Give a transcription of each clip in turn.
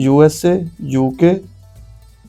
USA، UK،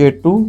K2،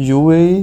UAE،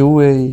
UAE۔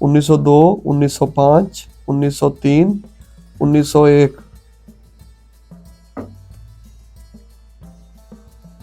1902، 1905، 1903، 1901۔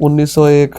1901۔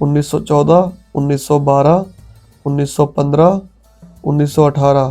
1914، 1912، 1915، 1918۔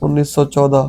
1914۔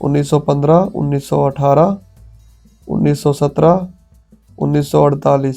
1915، 1918، 1917، 1948۔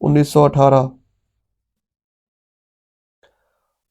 1918۔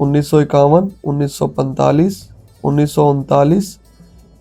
1951، 1945، 1939،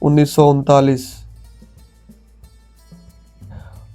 1939۔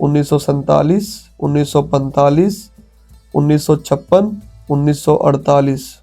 1947، 1945، 1956، 1948۔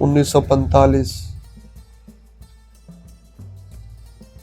1945۔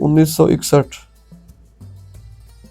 1961۔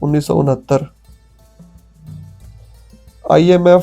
1969۔ IMF